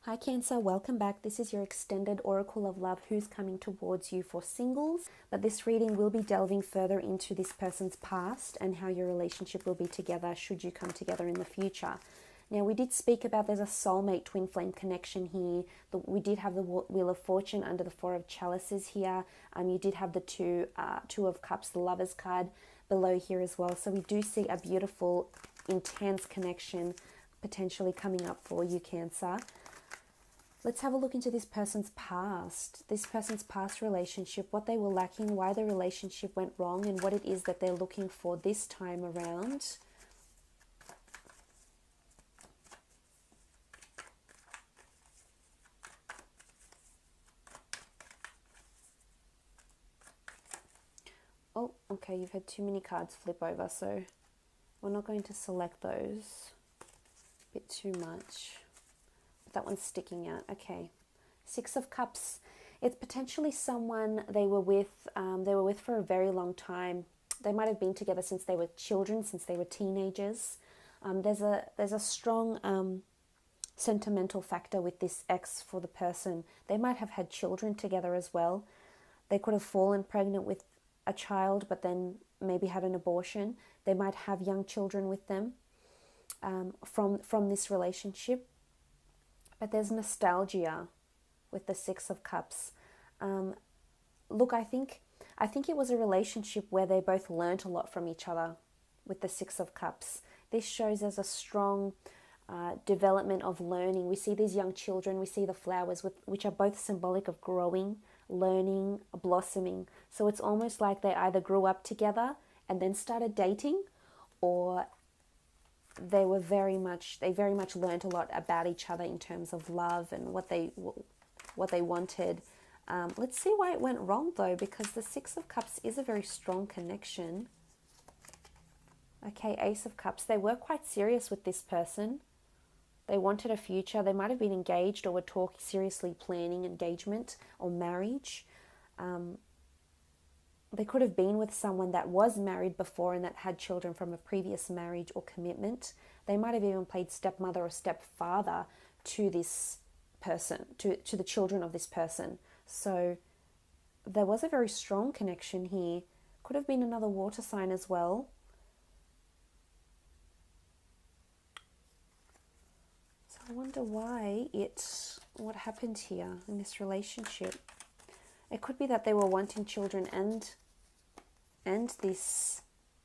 Hi Cancer, welcome back. This is your extended Oracle of Love, who's coming towards you for singles. But this reading will be delving further into this person's past and how your relationship will be together should you come together in the future. Now, we did speak about there's a soulmate twin flame connection here. We did have the Wheel of Fortune under the Four of Chalices here. You did have the Two of Cups, the Lovers card below here as well. So we do see a beautiful, intense connection potentially coming up for you, Cancer. Let's have a look into this person's past relationship, what they were lacking, why the relationship went wrong, and what it is that they're looking for this time around. Oh, okay, you've had too many cards flip over, so we're not going to select those. A bit too much. That one's sticking out. Okay, Six of Cups. It's potentially someone they were with for a very long time. They might have been together since they were children, since they were teenagers. There's a strong sentimental factor with this ex for the person. They might have had children together as well. They could have fallen pregnant with a child, but then maybe had an abortion. They might have young children with them from this relationship. But there's nostalgia with the Six of Cups. Look, I think it was a relationship where they both learnt a lot from each other with the Six of Cups. This shows as a strong development of learning. We see these young children, we see the flowers, which are both symbolic of growing, learning, blossoming. So it's almost like they either grew up together and then started dating, or they very much learned a lot about each other in terms of love and what they wanted. Let's see why it went wrong though, because the Six of Cups is a very strong connection. Okay, Ace of Cups. They were quite serious with this person. They wanted a future. They might have been engaged or were seriously planning engagement or marriage. They could have been with someone that was married before and that had children from a previous marriage or commitment. They might have even played stepmother or stepfather to this person, to the children of this person. So there was a very strong connection here. Could have been another water sign as well. So I wonder what happened here in this relationship. It could be that they were wanting children and this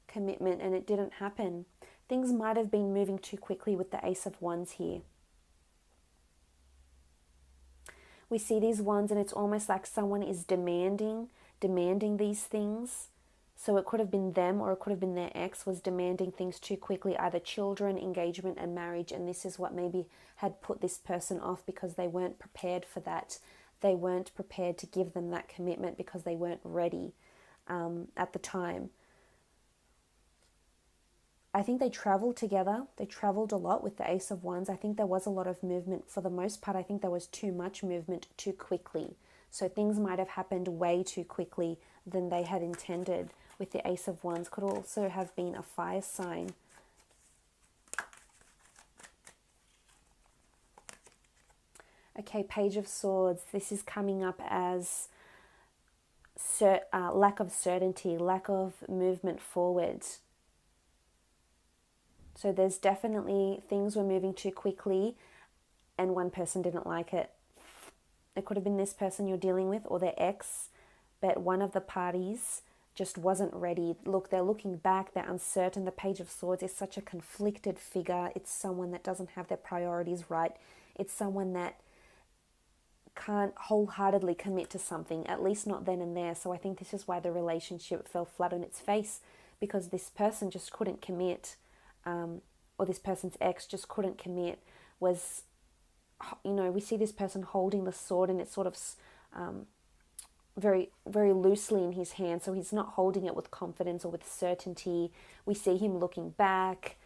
commitment, and it didn't happen. Things might have been moving too quickly with the Ace of Wands here. We see these wands and it's almost like someone is demanding these things. So it could have been them, or it could have been their ex was demanding things too quickly, either children, engagement and marriage, and this is what maybe had put this person off because they weren't prepared for that. They weren't prepared to give them that commitment because they weren't ready at the time. I think they traveled together. They traveled a lot with the Ace of Wands. I think there was a lot of movement. For the most part, I think there was too much movement too quickly. So things might have happened way too quickly than they had intended. With the Ace of Wands, could also have been a fire sign. Okay, Page of Swords. This is coming up as lack of certainty, lack of movement forward. So there's definitely things were moving too quickly and one person didn't like it. It could have been this person you're dealing with or their ex, but one of the parties just wasn't ready. Look, they're looking back, they're uncertain. The Page of Swords is such a conflicted figure. It's someone that doesn't have their priorities right. It's someone that can't wholeheartedly commit to something, at least not then and there. So I think this is why the relationship fell flat on its face, because this person just couldn't commit, or this person's ex just couldn't commit. Was, we see this person holding the sword and it's sort of very, very loosely in his hand, so he's not holding it with confidence or with certainty. We see him looking back.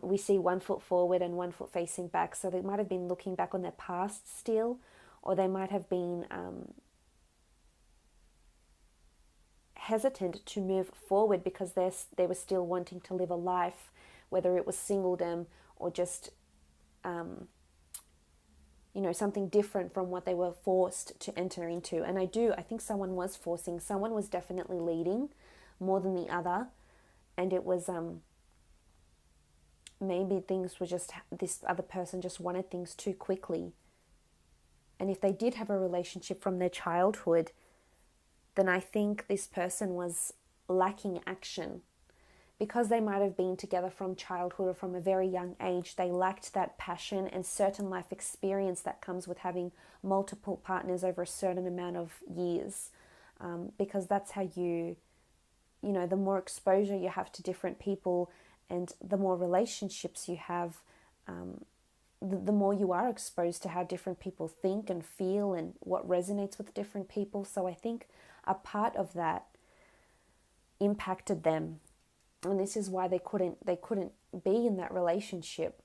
We see 1 foot forward and 1 foot facing back, so they might have been looking back on their past still, or they might have been hesitant to move forward because they were still wanting to live a life, whether it was singledom or just you know, something different from what they were forced to enter into. And I think someone was forcing, someone was definitely leading more than the other. And it was, maybe things were just, this other person just wanted things too quickly. And if they did have a relationship from their childhood, then I think this person was lacking action. Because they might have been together from childhood or from a very young age, they lacked that passion and certain life experience that comes with having multiple partners over a certain amount of years. Because that's how you know, the more exposure you have to different people and the more relationships you have, the more you are exposed to how different people think and feel and what resonates with different people. So I think a part of that impacted them. And this is why they couldn't be in that relationship.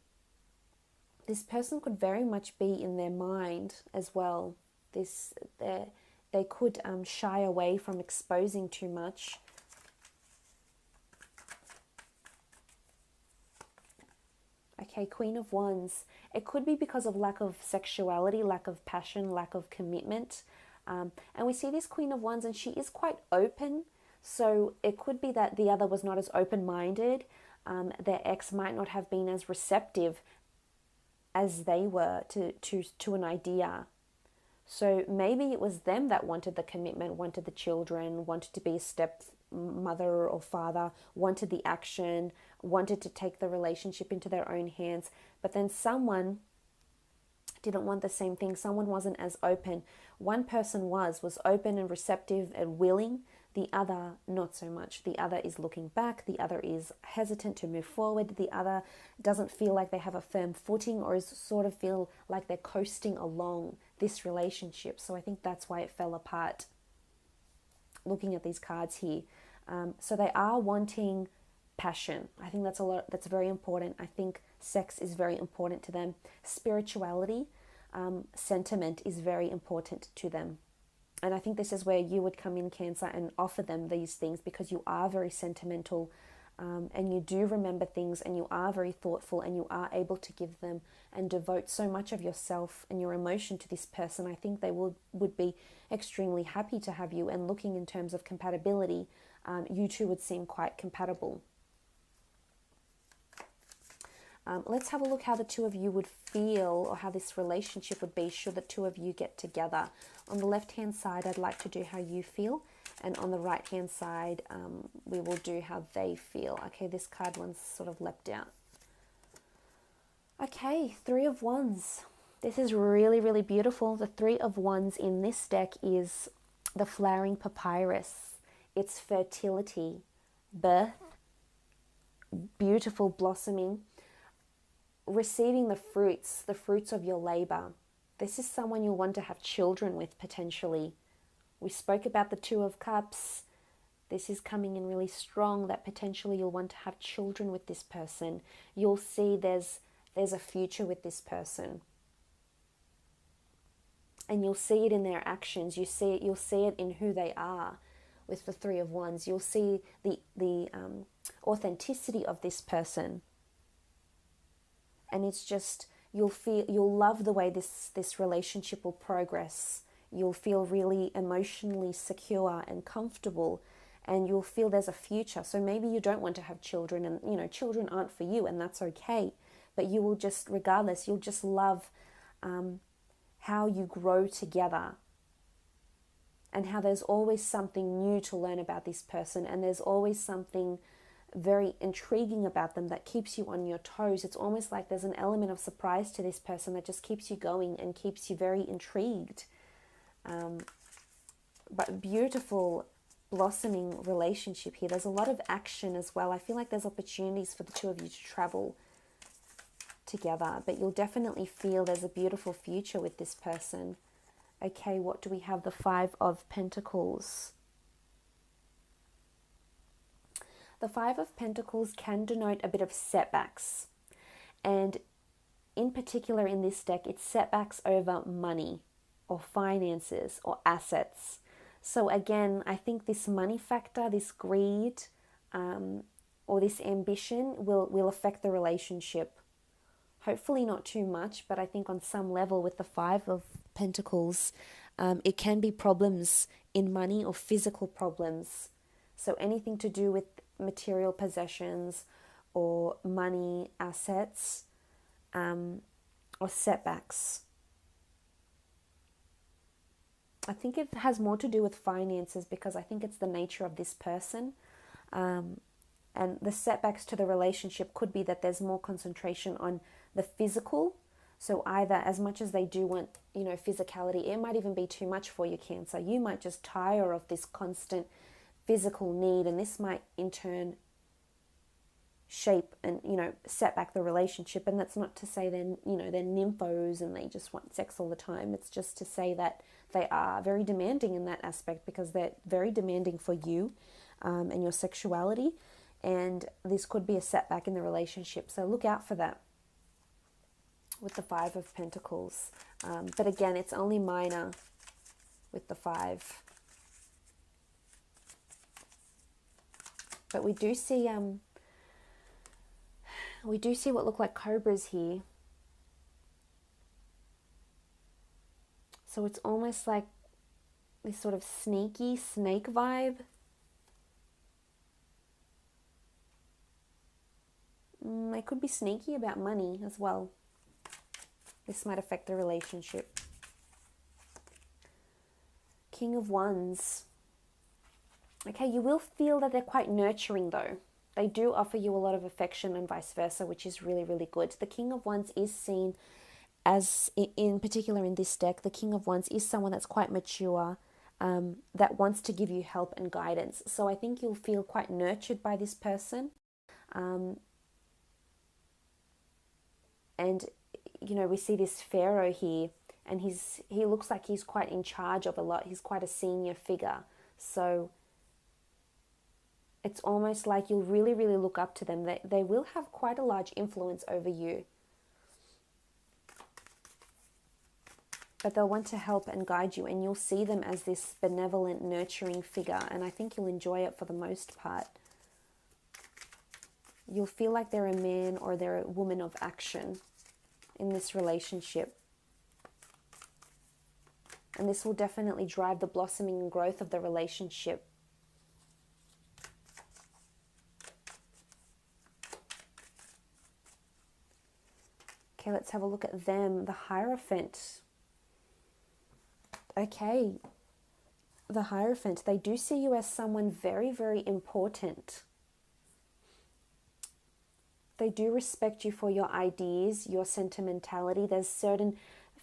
This person could very much be in their mind as well. They could shy away from exposing too much. Okay, Queen of Wands. It could be because of lack of sexuality, lack of passion, lack of commitment. And we see this Queen of Wands and she is quite open. So it could be that the other was not as open-minded. Their ex might not have been as receptive as they were to an idea. So maybe it was them that wanted the commitment, wanted the children, wanted to be a stepmother or father, wanted the action, wanted to take the relationship into their own hands. But then someone didn't want the same thing. Someone wasn't as open. One person was open and receptive and willing. The other, not so much. The other is looking back. The other is hesitant to move forward. The other doesn't feel like they have a firm footing or is sort of feel like they're coasting along this relationship. So I think that's why it fell apart. Looking at these cards here. So they are wanting passion. I think that's very important. I think sex is very important to them. Spirituality, sentiment is very important to them. And I think this is where you would come in, Cancer, and offer them these things because you are very sentimental and you do remember things and you are very thoughtful and you are able to give them and devote so much of yourself and your emotion to this person. I think they would be extremely happy to have you, and looking in terms of compatibility, you two would seem quite compatible. Let's have a look how the two of you would feel or how this relationship would be should the two of you get together. On the left-hand side, I'd like to do how you feel. And on the right-hand side, we will do how they feel. Okay, this card one's sort of leapt out. Okay, Three of Wands. This is really, really beautiful. The Three of Wands in this deck is the flowering papyrus. It's fertility, birth, beautiful blossoming, receiving the fruits of your labor. This is someone you'll want to have children with potentially. We spoke about the Two of Cups. This is coming in really strong that potentially you'll want to have children with this person. You'll see there's a future with this person. And you'll see it in their actions. You'll see it in who they are with the Three of Wands. You'll see the authenticity of this person. And it's just, you'll love the way this relationship will progress. You'll feel really emotionally secure and comfortable, and you'll feel there's a future. So maybe you don't want to have children, and children aren't for you, and that's okay. But you will just, regardless, you'll just love how you grow together, and how there's always something new to learn about this person, and there's always something very intriguing about them that keeps you on your toes. It's almost like there's an element of surprise to this person that just keeps you going and keeps you very intrigued. But beautiful blossoming relationship here. There's a lot of action as well. I feel like there's opportunities for the two of you to travel together, but you'll definitely feel there's a beautiful future with this person. Okay, what do we have? The Five of Pentacles. The Five of Pentacles can denote a bit of setbacks. And in particular in this deck, it's setbacks over money or finances or assets. So again, I think this money factor, this greed or this ambition will affect the relationship. Hopefully not too much, but I think on some level with the Five of Pentacles, it can be problems in money or physical problems. So anything to do with material possessions or money, assets, or setbacks. I think it has more to do with finances because I think it's the nature of this person. And the setbacks to the relationship could be that there's more concentration on the physical. So either as much as they do want, you know, physicality, it might even be too much for you, Cancer. You might just tire of this constant physical need, and this might in turn shape and, you know, set back the relationship. And that's not to say they're, you know, they're nymphos and they just want sex all the time. It's just to say that they are very demanding in that aspect because they're very demanding for you and your sexuality. And this could be a setback in the relationship. So look out for that with the Five of Pentacles. But again, it's only minor with the Five. But we do see what look like cobras here. So it's almost like this sort of sneaky snake vibe. They could be sneaky about money as well. This might affect the relationship. King of Wands. Okay, you will feel that they're quite nurturing though. They do offer you a lot of affection and vice versa, which is really, really good. The King of Wands is seen as, in particular in this deck, the King of Wands is someone that's quite mature, that wants to give you help and guidance. So I think you'll feel quite nurtured by this person. And, you know, we see this Pharaoh here, and he looks like he's quite in charge of a lot. He's quite a senior figure. So it's almost like you'll really, really look up to them. They will have quite a large influence over you. But they'll want to help and guide you, and you'll see them as this benevolent, nurturing figure, and I think you'll enjoy it for the most part. You'll feel like they're a man or they're a woman of action in this relationship. And this will definitely drive the blossoming and growth of the relationship. Okay, let's have a look at them. The Hierophant. Okay, the Hierophant, they do see you as someone very, very important. They do respect you for your ideas, your sentimentality. There's certain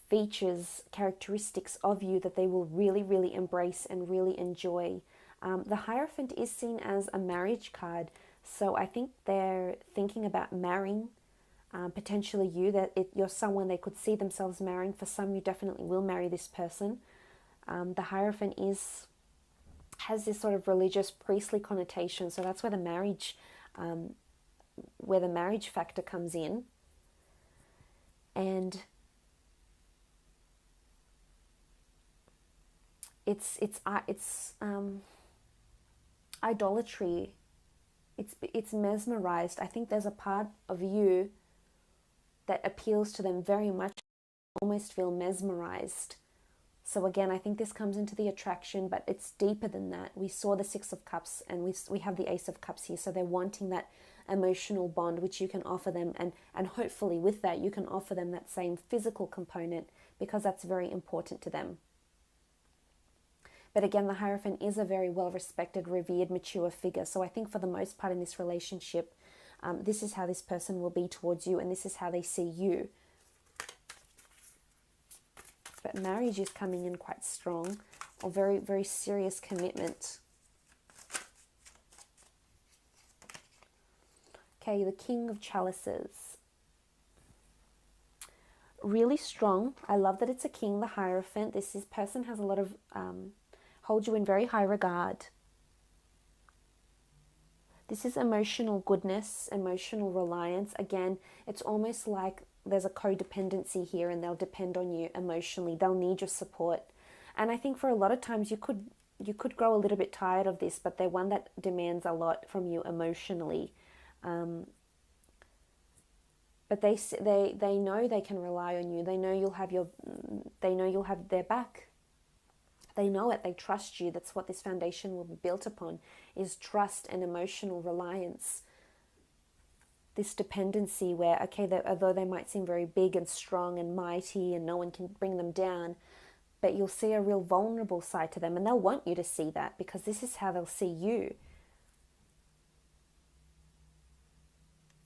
features, characteristics of you that they will really, really embrace and really enjoy. The Hierophant is seen as a marriage card, so I think they're thinking about marrying. Potentially you, you're someone they could see themselves marrying. For some, you definitely will marry this person. The Hierophant has this sort of religious, priestly connotation, so that's where the marriage factor comes in. And it's idolatry. It's mesmerized. I think there's a part of you that appeals to them very much. Almost feel mesmerized. So again, I think this comes into the attraction, but it's deeper than that. We saw the Six of Cups, and we have the Ace of Cups here. So they're wanting that emotional bond, which you can offer them. And hopefully with that, you can offer them that same physical component, because that's very important to them. But again, the Hierophant is a very well-respected, revered, mature figure. So I think for the most part in this relationship, this is how this person will be towards you, and this is how they see you. But marriage is coming in quite strong, or very, very serious commitment. Okay, the King of Chalices. Really strong. I love that it's a king, the Hierophant. This person has a lot of, holds you in very high regard. This is emotional goodness, emotional reliance. Again, it's almost like there's a codependency here, and they'll depend on you emotionally. They'll need your support. And I think for a lot of times you could grow a little bit tired of this, but they're one that demands a lot from you emotionally. But they know they can rely on you. They know you'll have their back. They know it. They trust you. That's what this foundation will be built upon, is trust and emotional reliance. This dependency where, okay, although they might seem very big and strong and mighty and no one can bring them down, but you'll see a real vulnerable side to them, and they'll want you to see that, because this is how they'll see you.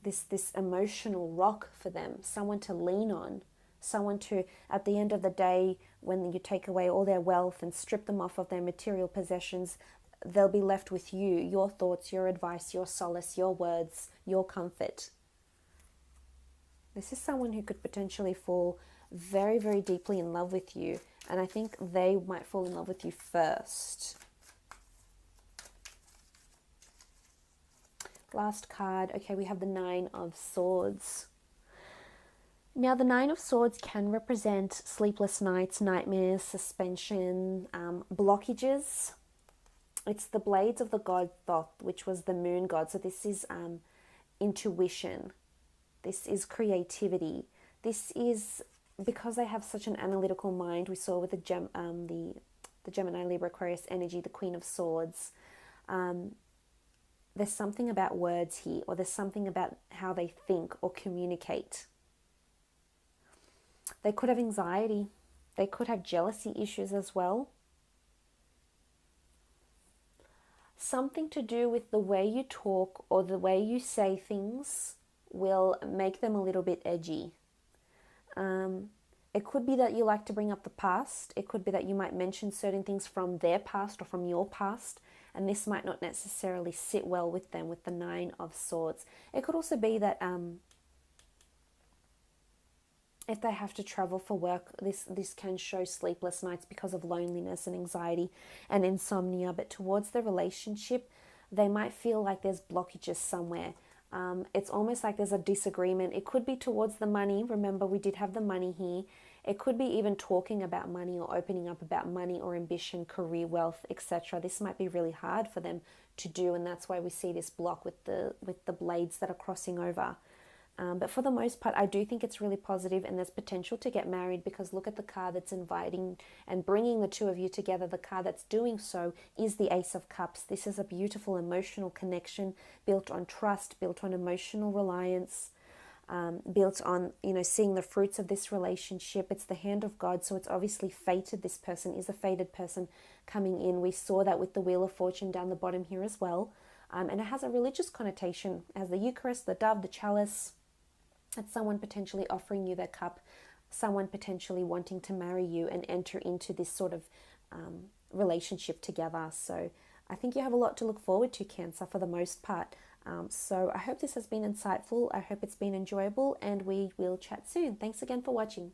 This emotional rock for them, someone to lean on, someone to, at the end of the day, when you take away all their wealth and strip them off of their material possessions, they'll be left with you, your thoughts, your advice, your solace, your words, your comfort. This is someone who could potentially fall very, very deeply in love with you, and I think they might fall in love with you first. Last card. Okay, we have the Nine of Swords. Now, the Nine of Swords can represent sleepless nights, nightmares, suspension, blockages. It's the blades of the god Thoth, which was the moon god. So this is intuition. This is creativity. This is, because they have such an analytical mind, we saw with the Gemini, Libra, Aquarius energy, the Queen of Swords. There's something about words here, or there's something about how they think or communicate. They could have anxiety. They could have jealousy issues as well. Something to do with the way you talk or the way you say things will make them a little bit edgy. It could be that you like to bring up the past. It could be that you might mention certain things from their past or from your past, and this might not necessarily sit well with them with the Nine of Swords. It could also be that if they have to travel for work, this can show sleepless nights because of loneliness and anxiety and insomnia. But towards the relationship, they might feel like there's blockages somewhere. It's almost like there's a disagreement. It could be towards the money. Remember, we did have the money here. It could be even talking about money or opening up about money or ambition, career, wealth, etc. This might be really hard for them to do, and that's why we see this block with the blades that are crossing over. But for the most part, I do think it's really positive, and there's potential to get married, because look at the card that's inviting and bringing the two of you together. The card that's doing so is the Ace of Cups. This is a beautiful emotional connection built on trust, built on emotional reliance, built on, seeing the fruits of this relationship. It's the hand of God, so it's obviously fated. This person is a fated person coming in. We saw that with the Wheel of Fortune down the bottom here as well. And it has a religious connotation. It has the Eucharist, the dove, the chalice. It's someone potentially offering you their cup, someone potentially wanting to marry you and enter into this sort of relationship together. So I think you have a lot to look forward to, Cancer, for the most part. So I hope this has been insightful. I hope it's been enjoyable, and we will chat soon. Thanks again for watching.